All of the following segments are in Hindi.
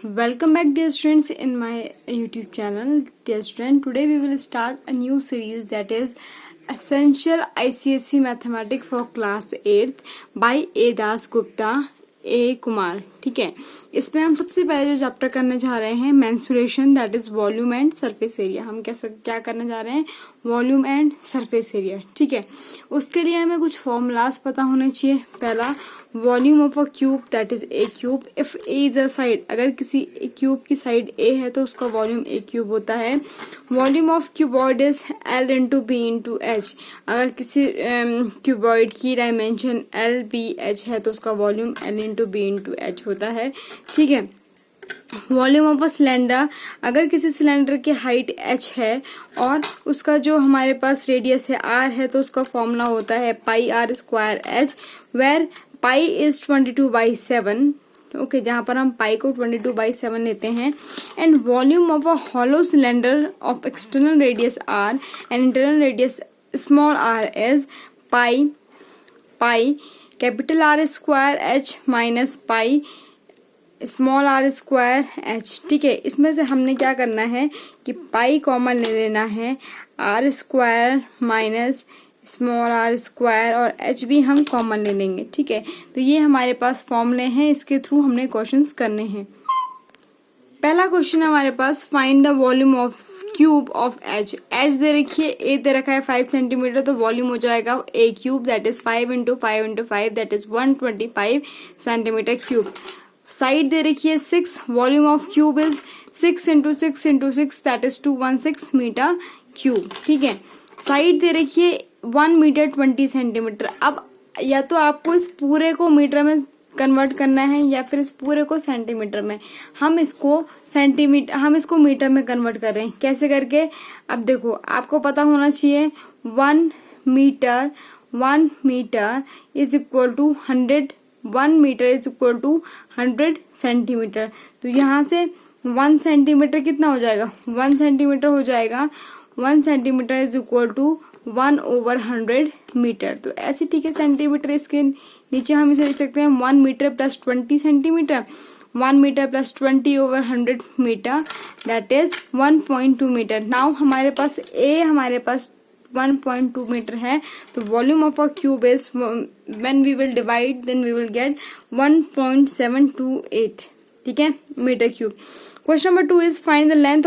Welcome back, dear students, in my YouTube channel. Dear student, today we will start a new series that is Essential ICSE Mathematics for Class 8th by A. Das Gupta, A. Kumar. ठीक है, इसमें हम सबसे पहले जो चैप्टर करने जा रहे हैं mensuration, that is volume and surface area. हम क्या करने जा रहे हैं, वॉल्यूम एंड सरफेस एरिया. ठीक है, उसके लिए हमें कुछ फॉर्मूलाज पता होने चाहिए. पहला, volume of a cube that is a cube. If A is a side, अगर किसी क्यूब की साइड ए है तो उसका वॉल्यूम ए क्यूब होता है. Volume of cuboid is L into B into H. अगर किसी क्यूबॉइड की डायमेंशन एल बी एच है तो उसका volume L into B into H होता है. ठीक है, वॉल्यूम ऑफ अ सिलेंडर, अगर किसी सिलेंडर की हाइट h है और उसका जो हमारे पास रेडियस है r है तो उसका फॉर्मूला होता है pi r square h, where pi is 22/7. Okay, जहां पर हम पाई को 22/7 लेते हैं. And volume of a hollow cylinder of external radius r and internal radius small r is pi capital R square h minus pi small r square h. ठीक है, इसमें से हमने क्या करना है कि पाई कॉमन ले लेना है, r square minus small r square और h भी हम कॉमन ले लेंगे. ठीक है, तो ये हमारे पास फॉर्मूले हैं, इसके थ्रू हमने क्वेश्चंस करने हैं. पहला क्वेश्चन हमारे पास, find the volume of cube of edge दे रखिए, ए दे रखा है 5 सेंटीमीटर, तो वॉल्यूम हो जाएगा a cube that is 5 into 5 into 5 that is 125 centimetre cube. Side दे रखिए 6, volume of cube is 6 into 6 into 6 that is 216 metre cube. ठीक है, साइड दे रखिए 1 मीटर 20 सेंटीमीटर. अब या तो आपको इस पूरे को मीटर में कन्वर्ट करना है या फिर इस पूरे को सेंटीमीटर में. हम इसको मीटर में कन्वर्ट कर रहे हैं. कैसे करके, अब देखो आपको पता होना चाहिए 1 metre is equal to 100, 1 metre is equal to 100 centimetre. तो यहाँ से 1 सेंटीमीटर कितना हो जाएगा, 1 सेंटीमीटर हो जाएगा, 1 centimetre is equal to 1/100 metre. तो ऐसे ठीक है, सेंटीमीटर इसके नीचे हम इसे लिख सकते हैं 1 metre plus 20 centimetre, 1 metre plus 20/100 metre that is 1.2 metre. Now हमारे पास 1.2 मीटर है, तो volume of a cube is, when we will divide then we will get 1.728. ठीक है, metre cube. Question number 2 is find the length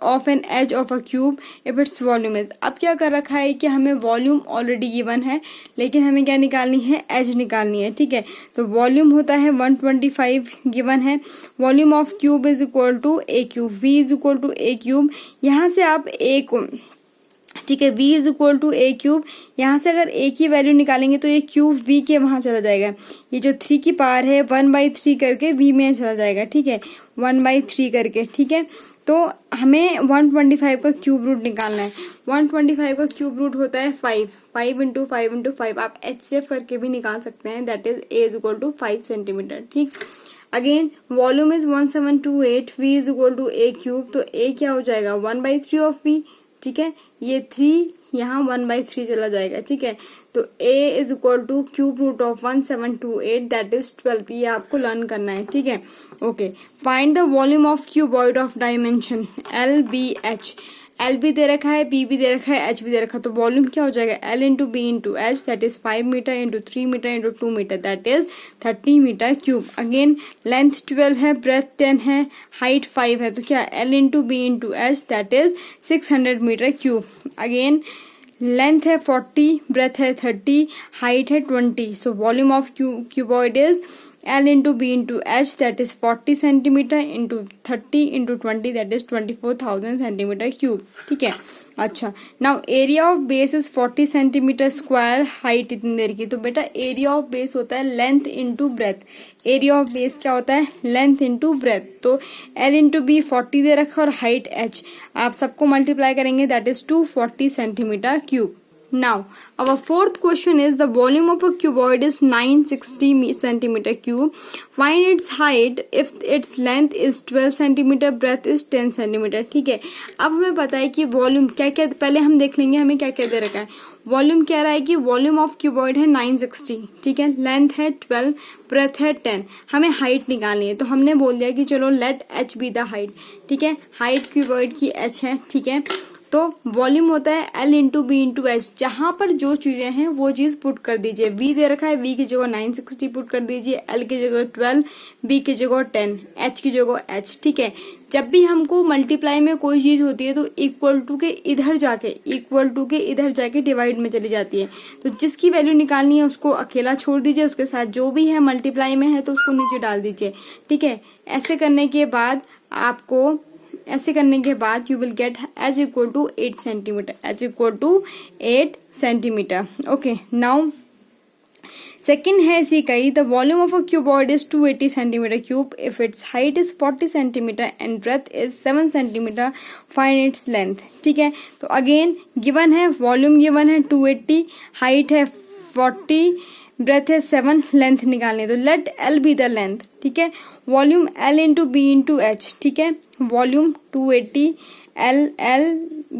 of an edge of a cube if it's volume is. अब क्या कर रखा है कि हमें वॉल्यूम ऑलरेडी गिवन है, लेकिन हमें क्या निकालनी है, एज निकालनी है. ठीक है, तो वॉल्यूम होता है 125 गिवन है. Volume of cube is equal to A cube, V is equal to A cube. यहाँ से आप ए को, ठीक है, v is equal to A cube, यहाँ से अगर a की वैल्यू निकालेंगे तो ये क्यूब v के वहां चला जाएगा. ये जो 3 की पावर है 1/3 करके v में चला जाएगा. ठीक है, 1/3 करके. ठीक है, तो हमें 125 का क्यूब रूट निकालना है. 125 का क्यूब रूट होता है 5 इंटू 5 इंटू 5. आप HCF करके भी निकाल सकते हैं, that is a is equal to 5 centimetre. ठीक, again volume is 1728, v is equal to A cube, तो a क्या हो जाएगा 1/3 ऑफ v. ठीक है, ये 3 यहाँ 1/3 चला जाएगा. ठीक है, तो a is equal to cube root of 1728 that is 12. ये आपको लर्न करना है. ठीक है, okay. Find the volume of cuboid of dimension L B H. L भी दे रखा है, बी भी दे रखा है, एच भी दे रखा है, तो वॉल्यूम क्या हो जाएगा, L into B into H that is 5 metre into 3 metre into 2 metre that is 30 metre cube. Again length 12 है, ब्रेथ 10 है, हाइट 5 है, तो क्या L into B into H that is 600 metre cube. Again length है 40, ब्रेथ है 30, हाइट है 20. So volume of cuboid is L into B into H that is 40 centimetre into 30 into 20 that is 24,000 centimetre cube. ठीक है, अच्छा. Now area of base is 40 centimetre square, height इतनी देर की. तो बेटा एरिया ऑफ बेस होता है length into breadth. Area of base क्या होता है, लेंथ इंटू ब्रेथ. तो L इंटू बी 40 दे रखा और हाइट H, आप सबको मल्टीप्लाई करेंगे that is 240 centimetre cube. Now, our fourth question is the volume of a cuboid is 960 centimeter cube. Find its height if its length is 12 centimeter, breadth is 10 centimeter. ठीक है, अब हमें पता है कि वॉल्यूम क्या क्या, पहले हम देख लेंगे हमें क्या क्या दे रखा है. वॉल्यूम कह रहा है कि वॉल्यूम ऑफ क्यूबॉइड है 960, ठीक है, लेंथ है 12, ब्रेथ है 10, हमें हाइट निकालनी है। तो हमने बोल दिया कि चलो let H be the height, ठीक है, हाइट क्यूबॉइड की एच है, ठीक है। तो वॉल्यूम होता है L into B into H, जहां पर जो चीजें हैं वो चीज पुट कर दीजिए। वी दे रखा है, वी की जगह 960 पुट कर दीजिए, एल की जगह 12, बी की जगह 10, एच की जगह एच, ठीक है। जब भी हमको मल्टीप्लाई में कोई चीज होती है तो इक्वल टू के इधर जाके डिवाइड में चली जाती है। तो जिसकी वैल्यू निकालनी है उसको अकेला छोड़ दीजिए, उसके साथ जो भी है मल्टीप्लाई में है तो उसको नीचे डाल दीजिए, ठीक है। ऐसे करने के बाद you will get h equal to 8 centimetre, h equal to 8 centimetre. Okay, now second है इसी का ही, the volume of a cuboid is 280 centimetre cube if its height is 40 centimetre and breadth is 7 centimetre, find its length, ठीक है। तो अगेन गिवन है, वॉल्यूम गिवन है 280, हाइट है 40, ब्रेथ है 7, लेंथ निकालनी है। तो let L be the length, ठीक है। Volume L into B into H, ठीक है। वॉल्यूम 280, एल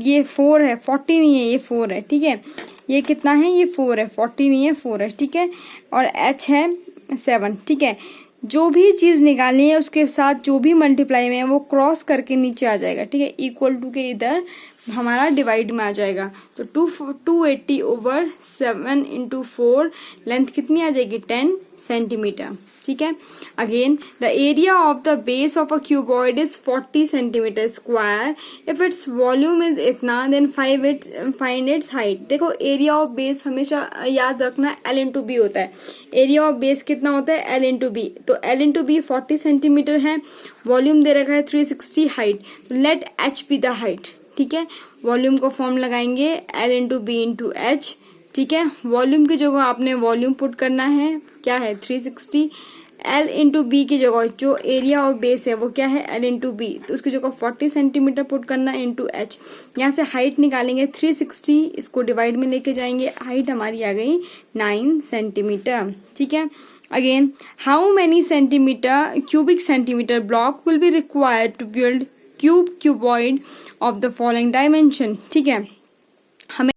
ये 4 है, 40 नहीं है, ये 4 है, ठीक है। ये कितना है, ये 4 है, 40 नहीं है, 4 है, ठीक है। और एच है 7, ठीक है। जो भी चीज निकालनी है उसके साथ जो भी मल्टीप्लाई में है वो क्रॉस करके नीचे आ जाएगा, ठीक है। इक्वल टू के इधर हमारा डिवाइड में आ जाएगा। तो 280 ओवर 7 इंटू 4, लेंथ कितनी आ जाएगी, 10 सेंटीमीटर, ठीक है। Again the area of the base of a cuboid is 40 centimetre square, if it's volume is इतना देन फाइंड इट्स हाइट। देखो एरिया ऑफ बेस हमेशा याद रखना एल इंटू बी होता है। एरिया ऑफ बेस कितना होता है, एल इंटू बी। तो एल इंटू बी 40 सेंटीमीटर है, वॉल्यूम दे रखा है 360, height let H be the height, ठीक है। वॉल्यूम को फॉर्म लगाएंगे L into B into H, ठीक है। वॉल्यूम की जगह आपने वॉल्यूम पुट करना है, क्या है 360, एल इंटू बी की जगह जो एरिया ऑफ बेस है वो क्या है, एल इंटू बी, तो उसकी जगह 40 सेंटीमीटर पुट करना इंटू एच। यहाँ से हाइट निकालेंगे 360, इसको डिवाइड में लेके जाएंगे, हाइट हमारी आ गई 9 सेंटीमीटर, ठीक है। Again how many centimetre cubic centimetre block will be required to build cuboid of the following dimension, ठीक है। हमें